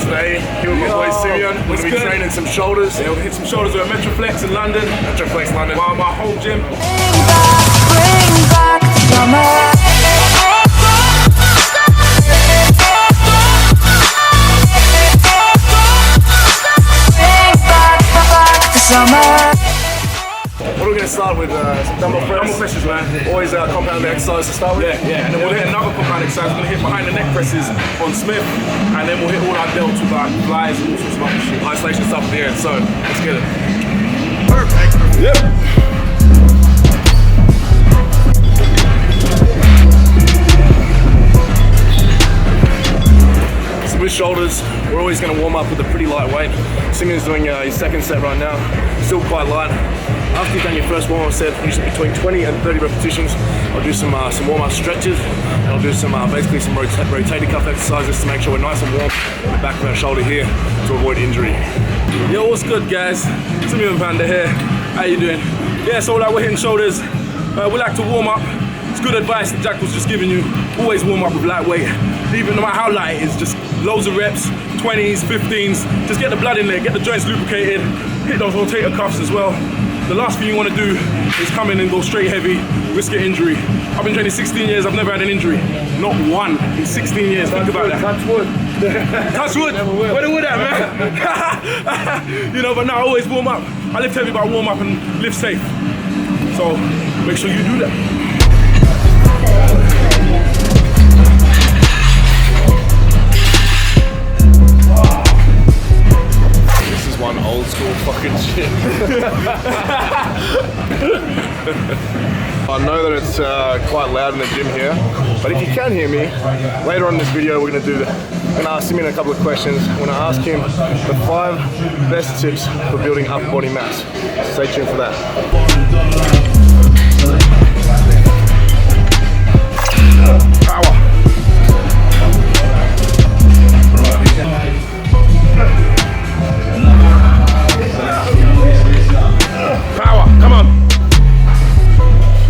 Today, here with my boy Simeon. We're going to be training some shoulders. Yeah, we'll hit some shoulders at Metroflex in London. Metroflex London. My home gym. Bring back the summer. What are we going to start with? Some dumbbell press? Dumbbell presses, man. Always compound exercise to start with? Yeah. And then we'll hit another compound exercise. We're going to hit behind the neck presses on Smith. And then we'll hit all our delts with like flies and all sorts of other shit. Isolation stuff at the end. So, let's get it. Perfect. Yep. So with shoulders, we're always going to warm up with a pretty light weight. Simeon's doing his second set right now. Still quite light. After you've done your first warm-up set, usually between 20 and 30 repetitions, I'll do some warm-up stretches, and I'll do some basically some rotator cuff exercises to make sure we're nice and warm in the back of our shoulder here to avoid injury. Yo, what's good, guys? Simeon Panda here. How you doing? Yeah, so like we're hitting shoulders. We like to warm up. It's good advice that Jack was just giving you. Always warm up with lightweight. Even no matter how light it is, just loads of reps, 20s, 15s. Just get the blood in there, get the joints lubricated, hit those rotator cuffs as well. The last thing you want to do is come in and go straight heavy, risk an injury. I've been training 16 years, I've never had an injury. Not one in 16 years, think about that. Touch wood. Touch wood? Where the wood at, man? You know, but now I always warm up. I lift heavy, but I warm up and lift safe. So make sure you do that. One old school fucking shit. I know that it's quite loud in the gym here, but if you can hear me, later on in this video we're going to ask Simeon a couple of questions. I'm going to ask him the 5 best tips for building upper body mass. Stay tuned for that. Power. Power, come on.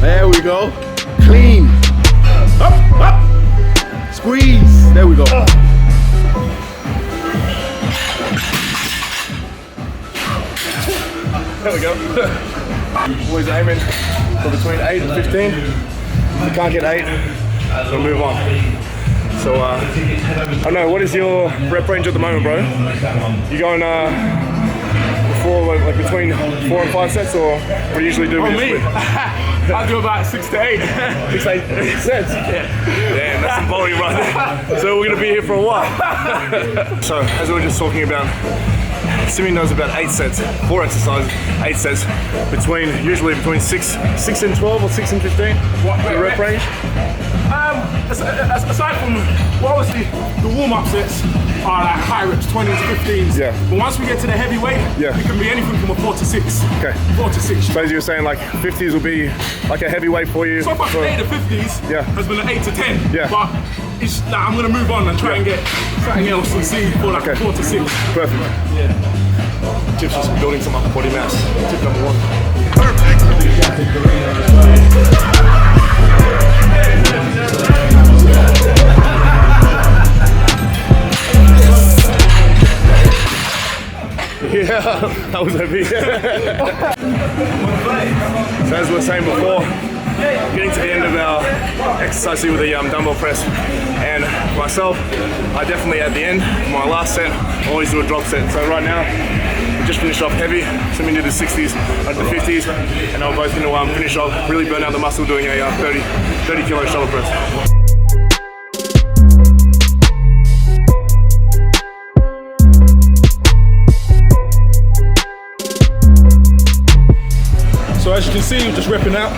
There we go. Clean. Up, up. Squeeze. There we go. There we go. Always aiming for between 8 and 15. If you can't get 8, we'll move on. So, I don't know, what is your rep range at the moment, bro? You going like between 4 and 5 sets, or what do you usually do? Oh, me? I do about 6 to 8. 6 to 8 sets? Yeah. Damn, that's some volume right there. So we're going to be here for a while. So, as we were just talking about, Simeon knows about 8 sets, 4 exercises, 8 sets, usually between 6 and 12 or 6 and 15. What the rep range? Aside from, well, obviously the warm-up sets are like high reps, 20s, 15s. Yeah. But once we get to the heavyweight, yeah, it can be anything from a 4 to 6. Okay. 4 to 6. So as you were saying, like 50s will be like a heavyweight for you. So far from 8 to 50s has been an 8 to 10. Yeah. But it's like, I'm gonna move on and try and get something else and see for like 4 to 6. Perfect. Yeah. Tips for building some upper body mass. Tip number 1. Perfect. Yeah, that was heavy. So as we were saying before, getting to the end of our exercise here with the dumbbell press, and myself, I definitely at the end, my last set, I always do a drop set. So right now, we just finished off heavy, so we did the 60s, the 50s, and I'm both going to finish off, really burn out the muscle doing a 30 kilo shoulder press. So as you can see, we're just repping out.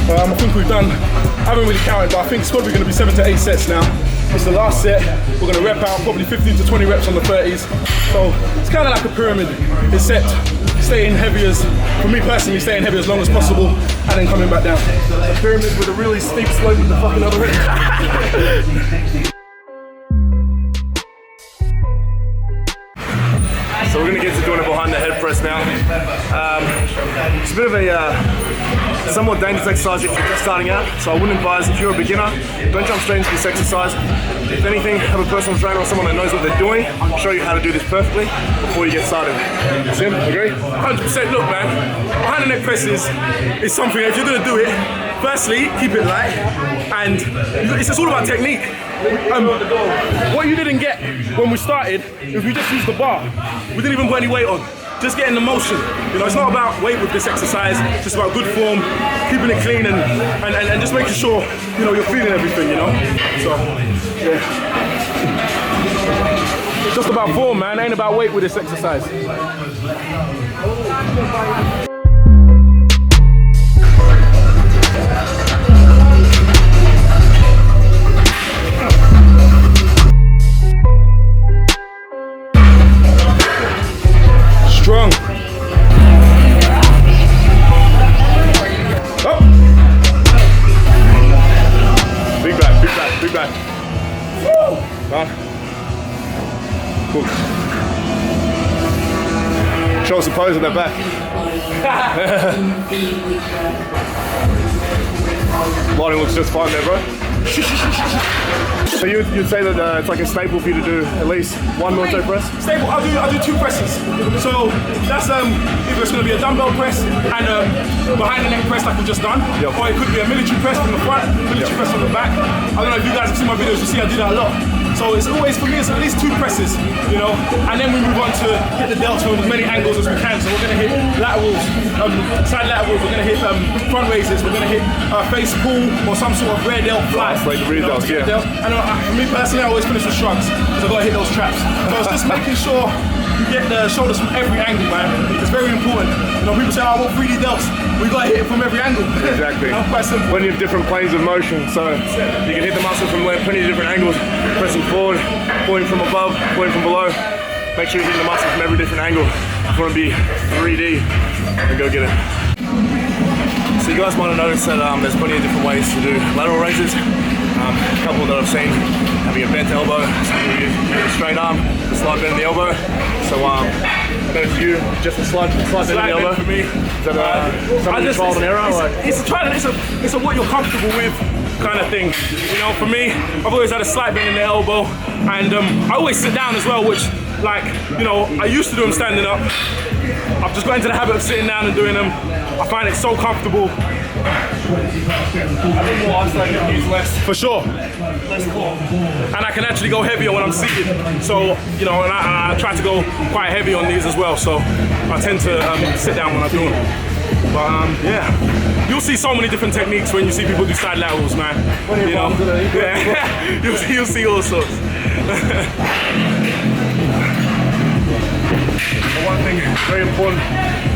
I think we've done, I haven't really counted, but I think it's probably going to be 7 to 8 sets now. It's the last set. We're going to rep out probably 15 to 20 reps on the 30s. So it's kind of like a pyramid. It's set, staying heavy as, for me personally, staying heavy as long as possible and then coming back down. A pyramid with a really steep slope at the fucking other end. So we're going to get to doing it behind the head press now. It's a bit of a It's a somewhat dangerous exercise if you're just starting out, so I wouldn't advise, if you're a beginner, don't jump straight into this exercise. If anything, have a personal trainer or someone that knows what they're doing, show you how to do this perfectly before you get started. Sim, agree? 100%. Look, man, behind the neck press is something, if you're gonna do it, firstly, keep it light, and it's all about technique. What you didn't get when we started is we just used the bar. We didn't even put any weight on. Just getting the motion. You know, it's not about weight with this exercise, it's just about good form, keeping it clean and just making sure, you know, you're feeling everything, you know? So, yeah. It's just about form, man. It ain't about weight with this exercise. Strong. Oh. Big back, big back, big back. Woo! Cool. Show us a pose of that back. Lighting looks just fine there, bro. So you'd say that it's like a staple for you to do at least one military press? Staple, I'll do 2 presses. So that's either it's going to be a dumbbell press and behind the neck press like we've just done, or it could be a military press from the front, military press from the back. I don't know if you guys have seen my videos, you see I do that a lot. So it's always, for me, it's at least 2 presses, you know, and then we move on to hit the deltoid with as many angles as we can. So we're going to hit laterals, side laterals, we're going to hit front raises, we're going to hit face pull or some sort of rear delt fly. Like rear delts, yeah. And for me personally, I always finish with shrugs, because I've got to hit those traps. So it's just making sure you get the shoulders from every angle, man. It's very important. You know, people say, oh, I want 3D delts. We got to hit it from every angle. Exactly. You know, quite simple. Plenty of different planes of motion, so you can hit the muscle from plenty of different angles. Pressing forward, pulling from above, pulling from below. Make sure you're hitting the muscle from every different angle. If you want to be 3D, then go get it. So you guys might have noticed that there's plenty of different ways to do lateral raises. A couple that I've seen, having a bent elbow, some people use a straight arm, a slight bend in the elbow. So that's you, just a slight bend in the elbow. For me. Is that something trial and error? It's a trial and it's a what you're comfortable with kind of thing. You know, for me, I've always had a slight bend in the elbow, and I always sit down as well, which, like, you know, I used to do them standing up. I've just got into the habit of sitting down and doing them. I find it so comfortable. I think more isolated and use less. For sure. Less core. And I can actually go heavier when I'm seated. So, you know, and I try to go quite heavy on these as well. So I tend to sit down when I do them. But yeah, you'll see so many different techniques when you see people do side laterals, man. You know, yeah. you'll see all sorts. One thing, very important,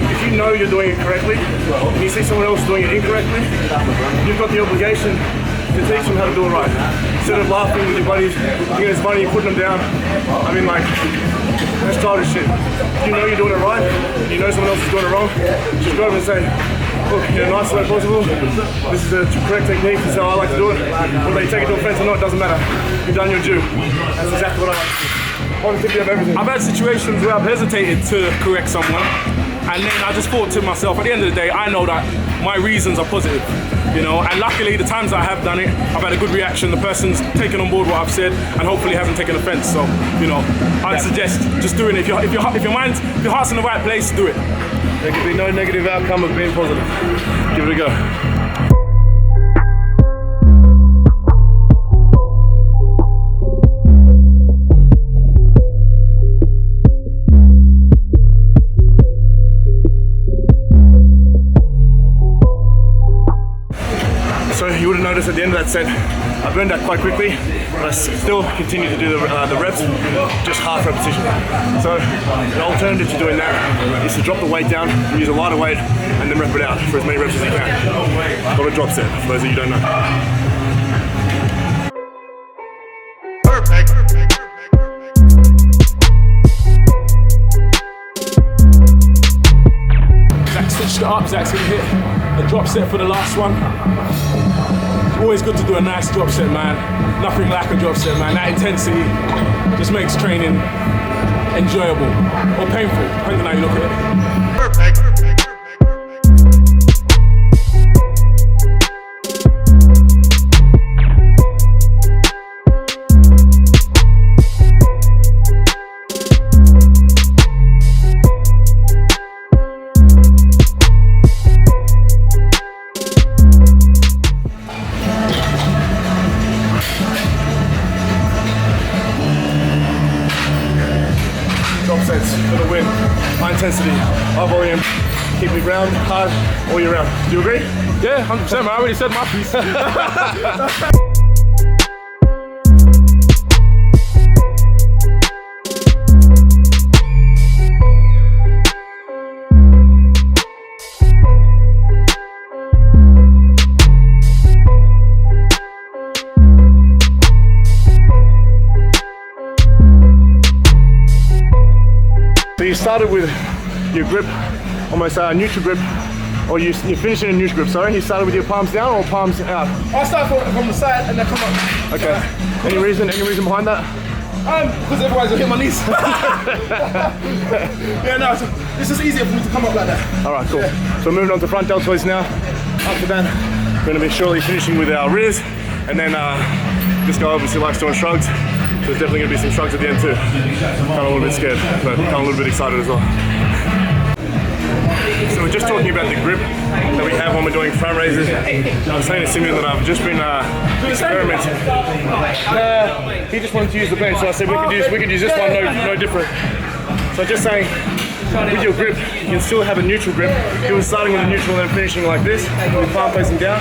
if you know you're doing it correctly, and you see someone else doing it incorrectly, you've got the obligation to teach them how to do it right. Instead of laughing with your buddies, thinking it's funny, you're putting them down. I mean, like, that's childish shit. If you know you're doing it right, and you know someone else is doing it wrong, just go over and say, look, in a nice way possible, this is the correct technique, this is how I like to do it. Whether they take it to offense or not, it doesn't matter. You've done your due. That's exactly what I like to do. I've had situations where I've hesitated to correct someone, and then I just thought to myself, at the end of the day, I know that my reasons are positive, you know, and luckily the times I have done it, I've had a good reaction, the person's taken on board what I've said, and hopefully hasn't taken offense. So, you know, I'd suggest just doing it. If your heart's in the right place, do it. There could be no negative outcome of being positive. Give it a go. So you would have noticed at the end of that set, I burned out quite quickly, but I still continue to do the reps, just half repetition. So the alternative to doing that is to drop the weight down, use a lighter weight, and then rep it out for as many reps as you can. Got a drop set, for those of you who don't know. Perfect. Zach switched it up, Zach's gonna hit a drop set for the last one. Always good to do a nice drop set, man. Nothing like a drop set, man. That intensity just makes training enjoyable or painful, depending on how you look at it. Perfect. sets for the win. High intensity, high volume, keep me round, hard, all year round. Do you agree? Yeah, 100%, man. I already said my piece. So you started with your grip, almost neutral grip, or you finished in a neutral grip, sorry. You started with your palms down or palms out? I'll start from the side and then come up. Okay. Any reason behind that? Because otherwise I'll hit my knees. Yeah, no, so it's just easier for me to come up like that. All right, cool. So moving on to front deltoids now. After that, we're gonna be shortly finishing with our rears, and then this guy obviously likes doing shrugs. So there's definitely gonna be some shrugs at the end too. Kind of a little bit scared, but kind of a little bit excited as well. So we're just talking about the grip that we have when we're doing front raises. I was saying to Simeon that I've just been experimenting. He just wanted to use the bench, so I said we could use this one, no different. So just saying, with your grip, you can still have a neutral grip. He was starting with a neutral and then finishing like this, with palm facing down.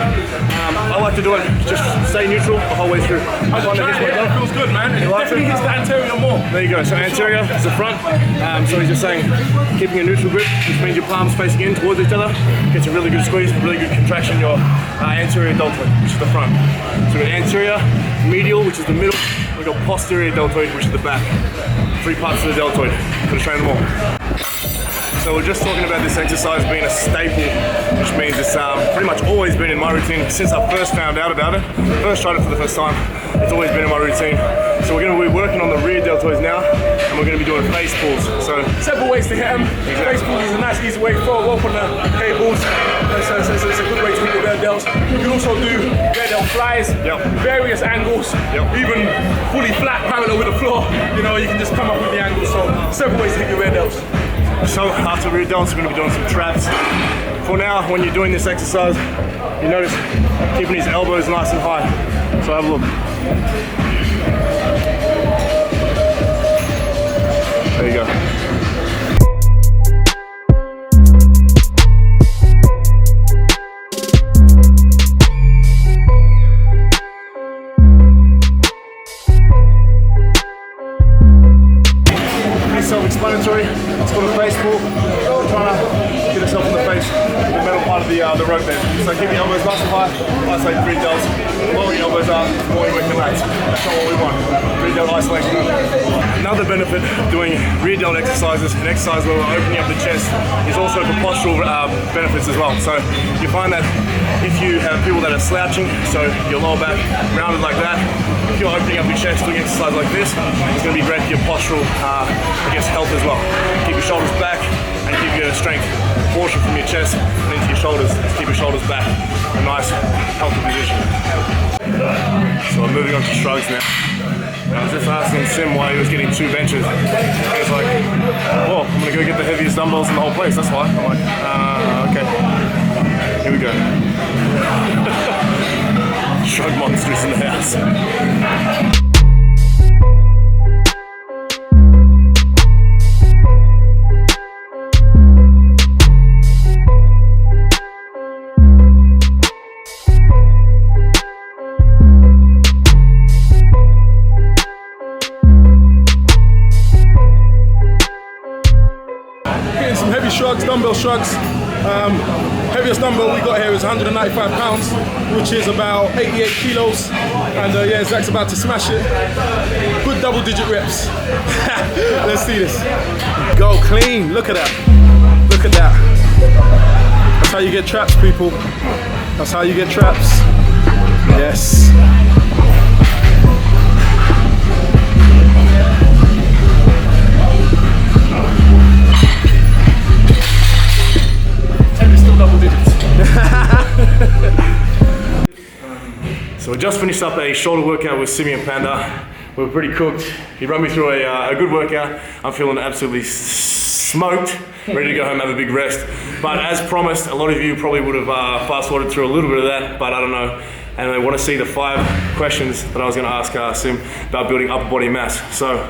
I like to do it, just stay neutral the whole way through. I find that it feels good, man. It definitely hits the anterior more. There you go, so anterior is the front. So he's just saying, keeping a neutral grip, which means your palms facing in towards each other, gets a really good squeeze, really good contraction in your anterior deltoid, which is the front. So we've got anterior, medial, which is the middle, we've got posterior deltoid, which is the back. 3 parts of the deltoid, gotta train them all. So we're just talking about this exercise being a staple, which means it's pretty much always been in my routine since I first found out about it. First tried it for the first time, it's always been in my routine. So we're going to be working on the rear deltoids now, and we're going to be doing face pulls. So several ways to hit them. Face pulls is a nice easy way to throw rope on the cables. So it's a good way to hit the rear delts. You can also do rear delt flies, various angles, even fully flat parallel with the floor. You know, you can just come up with the angles. So several ways to hit your rear delts. So after rear delts, we're going to be doing some traps. For now, when you're doing this exercise, you notice keeping his elbows nice and high. So have a look. There you go. Self-explanatory. It's called a face pull. We're trying to get ourselves in the face, the metal part of the rope bend. So keep your elbows nice and high. I say 3 delts. The lower your elbows are, the more you work the lats. That's not what we want. 3 delt isolation. Another benefit of doing rear delt exercises, an exercise where we're opening up the chest, is also for postural benefits as well. So you find that if you have people that are slouching, so your lower back rounded like that, if you're opening up your chest doing exercise like this, it's going to be great for your postural, health as well. Keep your shoulders back and keep your strength portion from your chest and into your shoulders. Keep your shoulders back in a nice, healthy position. So I'm moving on to shrugs now. I was just asking Sim why he was getting 2 benches. He was like, "Oh, I'm gonna go get the heaviest dumbbells in the whole place. That's why." I'm like, "Okay, here we go." Shrug monsters in the house. Some heavy shrugs, dumbbell shrugs. Heaviest dumbbell we got here is 195 pounds, which is about 88 kilos. And yeah, Zach's about to smash it. Good double-digit reps. Let's see this. Go clean. Look at that. Look at that. That's how you get traps, people. That's how you get traps. Yes. So we just finished up a shoulder workout with Simeon Panda. We were pretty cooked. He ran me through a good workout. I'm feeling absolutely smoked, ready to go home, have a big rest. But as promised, a lot of you probably would have fast forwarded through a little bit of that, but I don't know. And they want to see the 5 questions that I was going to ask Sim about building upper body mass. So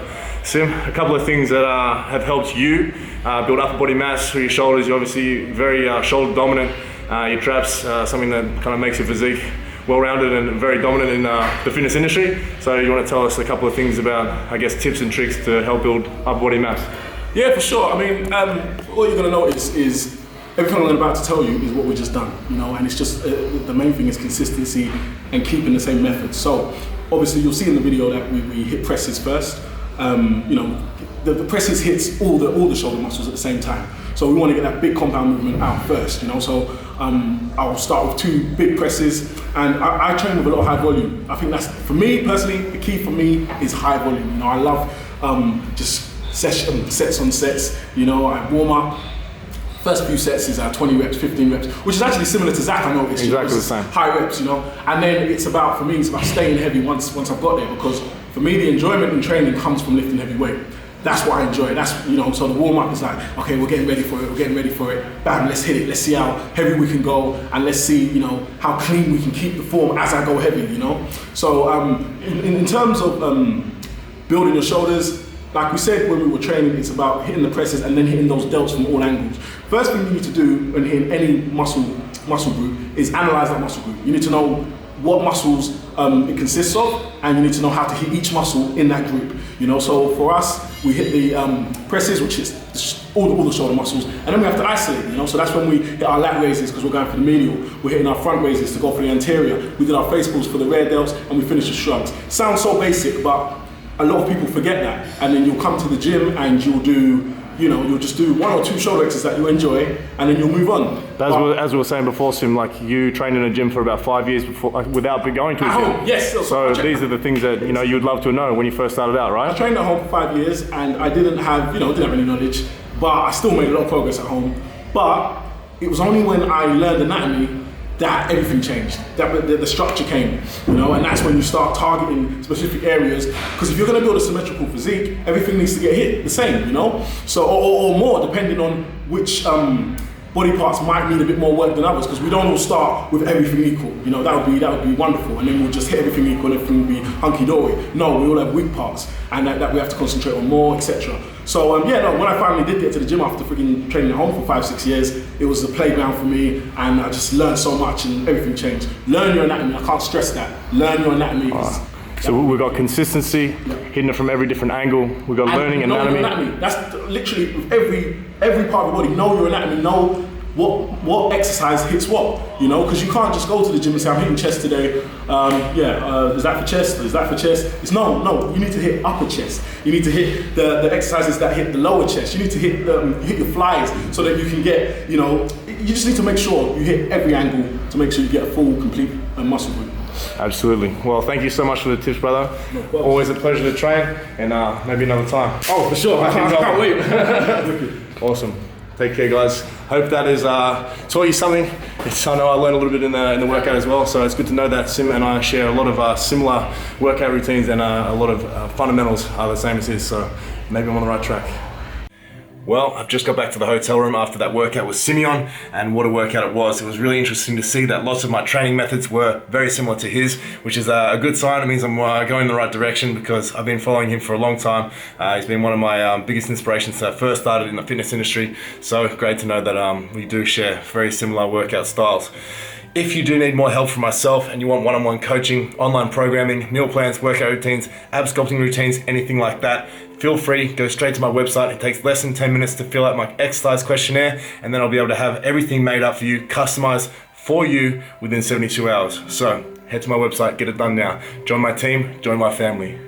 Sim, a couple of things that have helped you build upper body mass through your shoulders. You're obviously very shoulder dominant. Your traps, something that kind of makes your physique well-rounded and very dominant in the fitness industry. So you want to tell us a couple of things about, I guess, tips and tricks to help build upper body mass? Yeah, for sure. I mean, all you're going to notice is everything I'm about to tell you is what we just done, you know, and it's just the main thing is consistency and keeping the same method. So obviously you'll see in the video that we hit presses first. You know, the presses hits all the shoulder muscles at the same time. So we want to get that big compound movement out first, you know. So I'll start with 2 big presses, and I train with a lot of high volume. I think that's, for me personally, the key for me is high volume. You know, I love just sets on sets. You know, I warm up. First few sets is 20 reps, 15 reps, which is actually similar to Zach, I know. It's exactly the same. High reps, you know. And then it's about, for me, it's about staying heavy once I've got there, because for me, the enjoyment in training comes from lifting heavy weight. That's what I enjoy. That's, you know, so the warm up is like, okay, we're getting ready for it, Bam, let's hit it. Let's see how heavy we can go, and let's see, you know, how clean we can keep the form as I go heavy, you know. So in terms of building your shoulders, like we said when we were training, it's about hitting the presses and then hitting those delts from all angles. First thing you need to do when hitting any muscle group is analyze that muscle group. You need to know what muscles it consists of, and you need to know how to hit each muscle in that group. You know, so for us, we hit the presses, which is all the shoulder muscles, and then we have to isolate. You know, so that's when we hit our lat raises because we're going for the medial. We're hitting our front raises to go for the anterior. We did our face pulls for the rear delts, and we finish with shrugs. Sounds so basic, but a lot of people forget that, and then you'll come to the gym and you'll do, you know, you'll just do 1 or 2 shoulder exercises that you enjoy, and then you'll move on. As we were saying before, Sim, like you trained in a gym for about 5 years before, without going to a gym. Yes. So these are the things that, you know, you'd love to know when you first started out, right? I trained at home for 5 years, and I didn't have any knowledge, but I still made a lot of progress at home. But it was only when I learned anatomy that everything changed, that the structure came, you know, and that's when you start targeting specific areas, because if you're going to build a symmetrical physique, everything needs to get hit the same, you know, so or more, depending on which body parts might need a bit more work than others, because we don't all start with everything equal, you know. That would be wonderful, and then we'll just hit everything equal and everything will be hunky-dory. No, we all have weak parts, and that we have to concentrate on more, etc. So when I finally did get to the gym after freaking training at home for 5-6 years, it was a playground for me, and I just learned so much, and everything changed. Learn your anatomy. I can't stress that. Learn your anatomy. So we've got consistency, hitting it from every different angle. We've got learning anatomy. That's literally every part of the body. Know your anatomy. Know what exercise hits what. You know, because you can't just go to the gym and say, I'm hitting chest today. Is that for chest? Is that for chest? It's no. You need to hit upper chest. You need to hit the exercises that hit the lower chest. You need to hit your flies so that you can get, you know. You just need to make sure you hit every angle to make sure you get a full, complete muscle group. Absolutely. Well, thank you so much for the tips, brother. No, always a pleasure to train, and maybe another time. Oh, for sure. I can't wait. Awesome. Take care, guys. Hope that has taught you something. I know I learned a little bit in the workout as well, so it's good to know that Sim and I share a lot of similar workout routines, and a lot of fundamentals are the same as his, so maybe I'm on the right track. Well, I've just got back to the hotel room after that workout with Simeon, and what a workout it was. It was really interesting to see that lots of my training methods were very similar to his, which is a good sign. It means I'm going in the right direction, because I've been following him for a long time. He's been one of my biggest inspirations since I first started in the fitness industry, so great to know that we do share very similar workout styles. If you do need more help from myself and you want one-on-one coaching, online programming, meal plans, workout routines, ab sculpting routines, anything like that, feel free, go straight to my website. It takes less than 10 minutes to fill out my exercise questionnaire, and then I'll be able to have everything made up for you, customized for you within 72 hours. So head to my website, get it done now. Join my team, join my family.